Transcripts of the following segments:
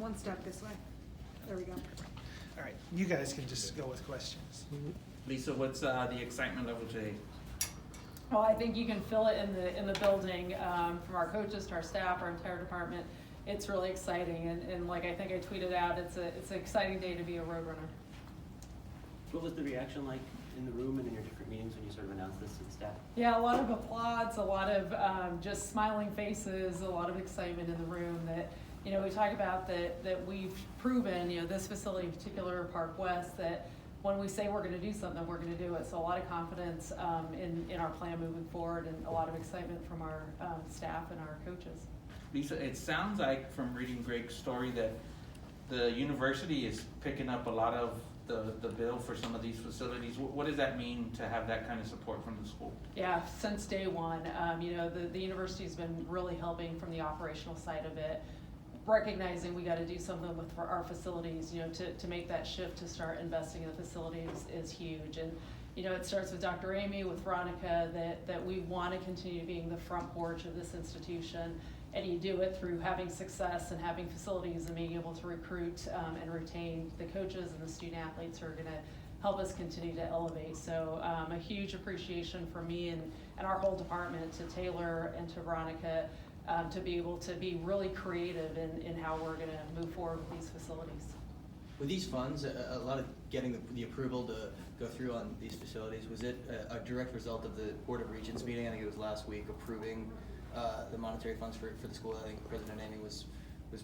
one step this way. There we go. All right, you guys can just go with questions. Lisa, what's the excitement level today? Well, I think you can feel it in the building, from our coaches to our staff, our entire department. It's really exciting, and like I think I tweeted out, it's an exciting day to be a Roadrunner. What was the reaction like in the room and in your different meetings when you sort of announced this to the staff? Yeah, a lot of applause, a lot of just smiling faces, a lot of excitement in the room that, you know, we talk about that we've proven, you know, this facility in particular, Park West, that when we say we're going to do something, we're going to do it. So a lot of confidence in our plan moving forward, and a lot of excitement from our staff and our coaches. Lisa, it sounds like from reading Greg's story that the university is picking up a lot of the bill for some of these facilities. What does that mean to have that kind of support from the school? Yeah, since day one, you know, the university's been really helping from the operational side of it, recognizing we got to do something with our facilities, you know, to make that shift to start investing in the facilities is huge. And, you know, it starts with Dr. Amy, with Veronica, that we want to continue being the front porch of this institution. And you do it through having success and having facilities and being able to recruit and retain the coaches and the student athletes who are going to help us continue to elevate. So a huge appreciation for me and our whole department, to Taylor and to Veronica, to be able to be really creative in how we're going to move forward with these facilities. With these funds, a lot of getting the approval to go through on these facilities, was it a direct result of the Board of Regents meeting? I think it was last week, approving the monetary funds for the school. I think President Amy was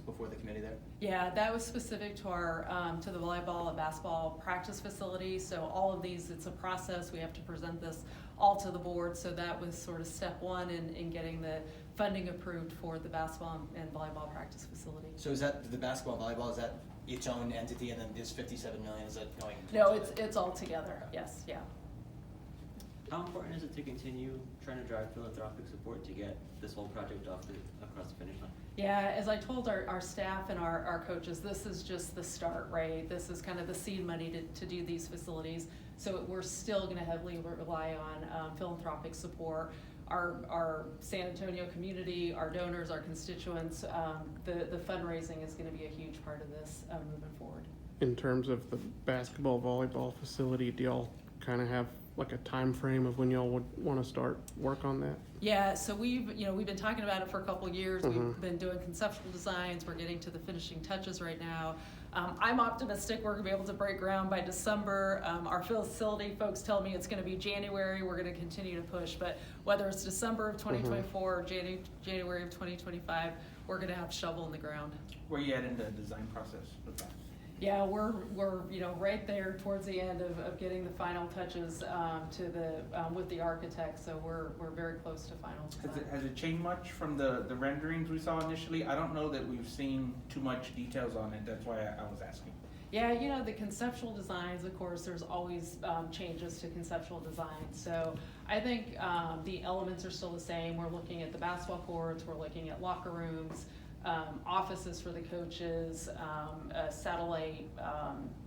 before the committee there. Yeah, that was specific to our to the volleyball and basketball practice facility. So all of these, it's a process. We have to present this all to the board. So that was sort of step one in getting the funding approved for the basketball and volleyball practice facility. So is that the basketball and volleyball, is that its own entity, and then this $57 million, is that going? No, it's all together. Yes, yeah. How important is it to continue trying to drive philanthropic support to get this whole project across the finish line? Yeah, as I told our staff and our coaches, this is just the start, right? This is kind of the seed money to do these facilities. So we're still going to heavily rely on philanthropic support. Our San Antonio community, our donors, our constituents, the fundraising is going to be a huge part of this moving forward. In terms of the basketball, volleyball facility, do y'all kind of have like a time frame of when y'all would want to start work on that? Yeah, so we've been talking about it for a couple of years. We've been doing conceptual designs. We're getting to the finishing touches right now. I'm optimistic we're gonna be able to break ground by December. Our facility folks tell me it's gonna be January. We're gonna continue to push, but whether it's December of 2024 or January of 2025, we're gonna have shovel in the ground. Where are you at in the design process with that? Yeah, we're right there towards the end of getting the final touches with the architect. So we're very close to final design. Has it changed much from the renderings we saw initially? I don't know that we've seen too much details on it. That's why I was asking. Yeah, the conceptual designs, of course, there's always changes to conceptual designs. So I think the elements are still the same. We're looking at the basketball courts, we're looking at locker rooms, offices for the coaches, a satellite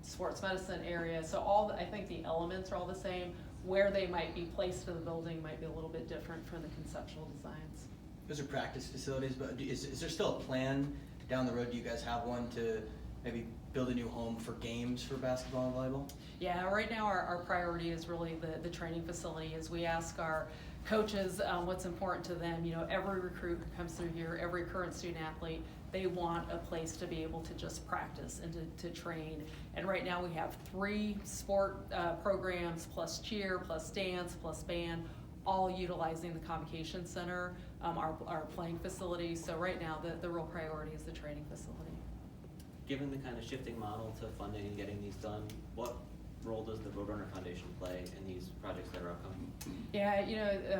sports medicine area. So I think the elements are all the same. Where they might be placed in the building might be a little bit different from the conceptual designs. Those are practice facilities, but is there still a plan down the road? Do you guys have one to maybe build a new home for games for basketball and volleyball? Yeah, right now our priority is really the training facility. As we ask our coaches what's important to them. Every recruit who comes through here, every current student athlete, they want a place to be able to just practice and to train. And right now we have 3 sport programs, plus cheer, plus dance, plus band, all utilizing the Convocation Center, our playing facility. So right now the real priority is the training facility. Given the kind of shifting model to funding and getting these done, what role does the Roadrunner Foundation play in these projects that are upcoming? Yeah,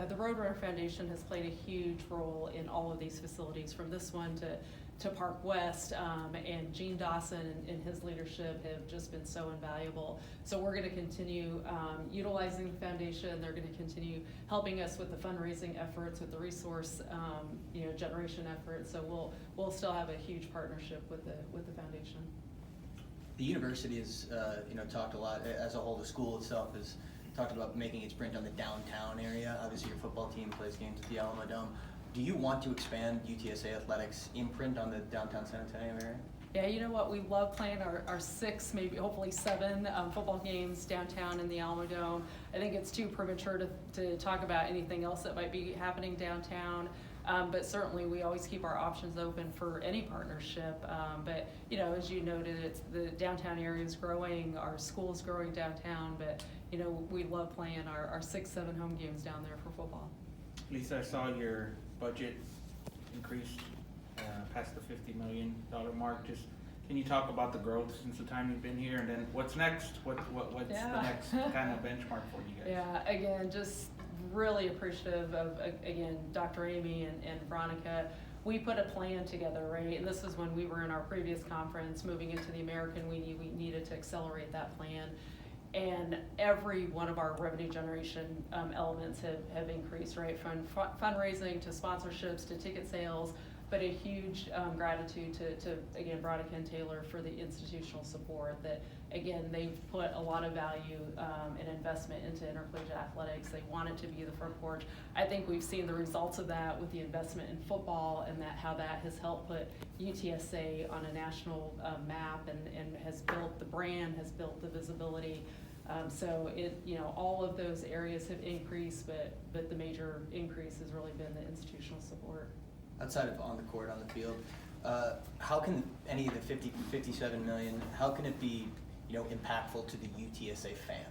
the Roadrunner Foundation has played a huge role in all of these facilities, from this one to Park West, and Gene Dawson and his leadership have just been so invaluable. So we're going to continue utilizing the foundation. They're going to continue helping us with the fundraising efforts, with the resource generation efforts. So we'll still have a huge partnership with the foundation. The university has talked a lot, as a whole, the school itself has talked about making its print on the downtown area. Obviously your football team plays games at the Alamo Dome. Do you want to expand UTSA Athletics' imprint on the downtown San Antonio area? Yeah, you know what, we love playing our 6, maybe hopefully 7 football games downtown in the Alamo Dome. I think it's too premature to talk about anything else that might be happening downtown. But certainly we always keep our options open for any partnership. But you know, as you noted, it's the downtown area is growing, our school's growing downtown, but you know, we love playing our 6, 7 home games down there for football. Lisa, I saw your budget increased past the $50 million mark. Just, can you talk about the growth since the time you've been here, and then what's next? What's Yeah. the next kind of benchmark for you guys? Yeah, again, just really appreciative of, again, Dr. Amy and Veronica. We put a plan together, right? And this is when we were in our previous conference, moving into the American, we needed to accelerate that plan. And every one of our revenue generation elements have increased, right? From fundraising to sponsorships to ticket sales, but a huge gratitude to again, Veronica and Taylor for the institutional support that, again, they've put a lot of value and investment into intercollegiate athletics. They want it to be the front porch. I think we've seen the results of that with the investment in football and how that has helped put UTSA on a national map and has built the brand, has built the visibility. So all of those areas have increased, but the major increase has really been the institutional support. Outside of on the court, on the field, how can any of the 57 million, how can it be, impactful to the UTSA fan?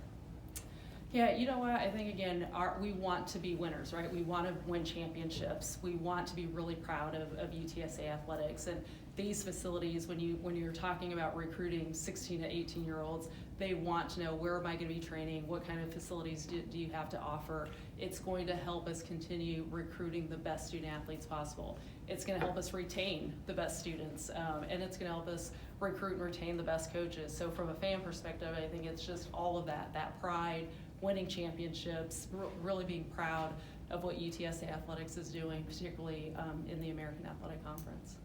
Yeah, you know what, I think again, we want to be winners, right? We want to win championships. We want to be really proud of UTSA athletics. And these facilities, when you're talking about recruiting 16 to 18-year-olds, they want to know, where am I going to be training? What kind of facilities do you have to offer? It's going to help us continue recruiting the best student athletes possible. It's going to help us retain the best students, and it's going to help us recruit and retain the best coaches. So from a fan perspective, I think it's just all of that pride, winning championships, really being proud of what UTSA Athletics is doing, particularly in the American Athletic Conference.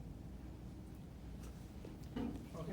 Okay.